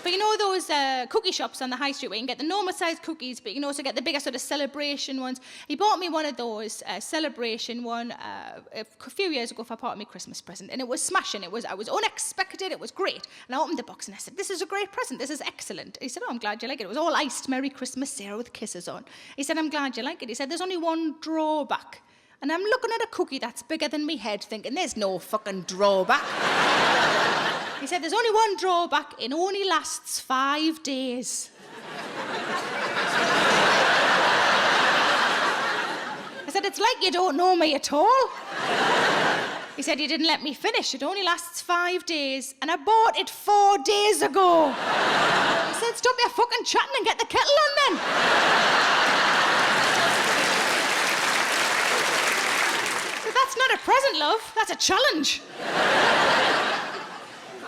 But you know those cookie shops on the high street where you can get the normal sized cookies, but you can also get the bigger sort of celebration ones. He bought me one of those, celebration one, a few years ago for part of my Christmas present, and it was smashing. I was unexpected, it was great. And I opened the box and I said, this is a great present, this is excellent. He said, oh, I'm glad you like it. It was all iced Merry Christmas, Sarah with kisses on. He said, I'm glad you like it. He said, there's only one drawback. And I'm looking at a cookie that's bigger than me head, thinking, there's no fucking drawback. He said, there's only one drawback, it only lasts 5 days. I said, it's like you don't know me at all. He said, you didn't let me finish, it only lasts 5 days, and I bought it 4 days ago. He said, stop your fucking chatting and get the kettle on then. That's not a present, love. That's a challenge.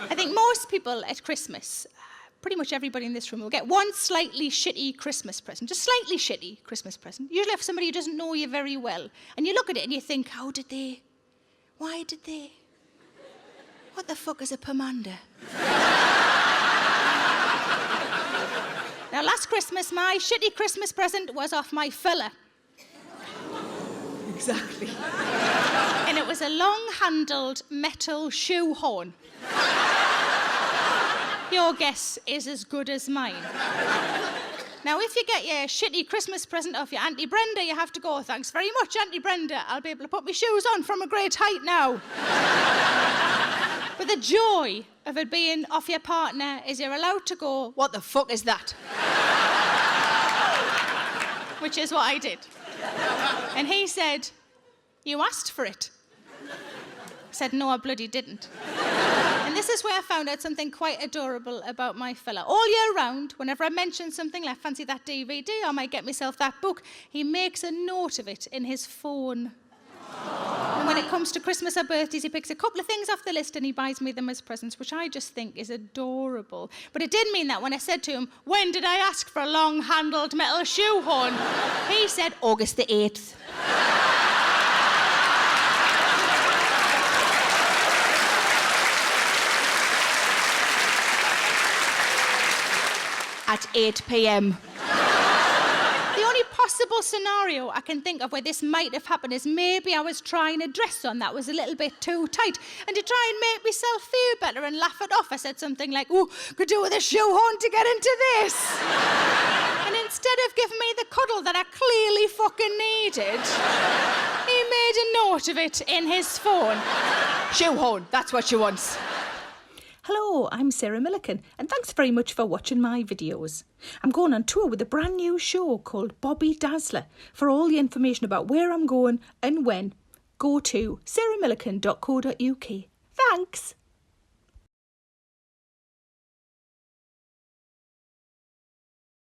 I think most people at Christmas, pretty much everybody in this room, will get one slightly shitty Christmas present. Just slightly shitty Christmas present. Usually for somebody who doesn't know you very well. And you look at it and you think, how did they? Why did they? What the fuck is a pomander? Now, last Christmas, my shitty Christmas present was off my fella. Exactly. And it was a long-handled metal shoe horn. Your guess is as good as mine. Now, if you get your shitty Christmas present off your Auntie Brenda, you have to go, thanks very much, Auntie Brenda. I'll be able to put my shoes on from a great height now. But the joy of it being off your partner is you're allowed to go, what the fuck is that? Which is what I did. And he said, you asked for it. I said, no, I bloody didn't. And this is where I found out something quite adorable about my fella. All year round, whenever I mention something like, fancy that DVD, I might get myself that book, he makes a note of it in his phone. And when it comes to Christmas or birthdays, he picks a couple of things off the list and he buys me them as presents, which I just think is adorable. But it did mean that when I said to him, when did I ask for a long-handled metal shoehorn? He said, August the 8th. At 8 p.m. The only possible scenario I can think of where this might have happened is maybe I was trying a dress on that was a little bit too tight, and to try and make myself feel better and laugh it off, I said something like, oh, could do with a shoehorn to get into this. And instead of giving me the cuddle that I clearly fucking needed, he made a note of it in his phone. Shoehorn, that's what she wants. Hello, I'm Sarah Millican, and thanks very much for watching my videos. I'm going on tour with a brand new show called Bobby Dazzler. For all the information about where I'm going and when, go to sarahmillican.co.uk. Thanks!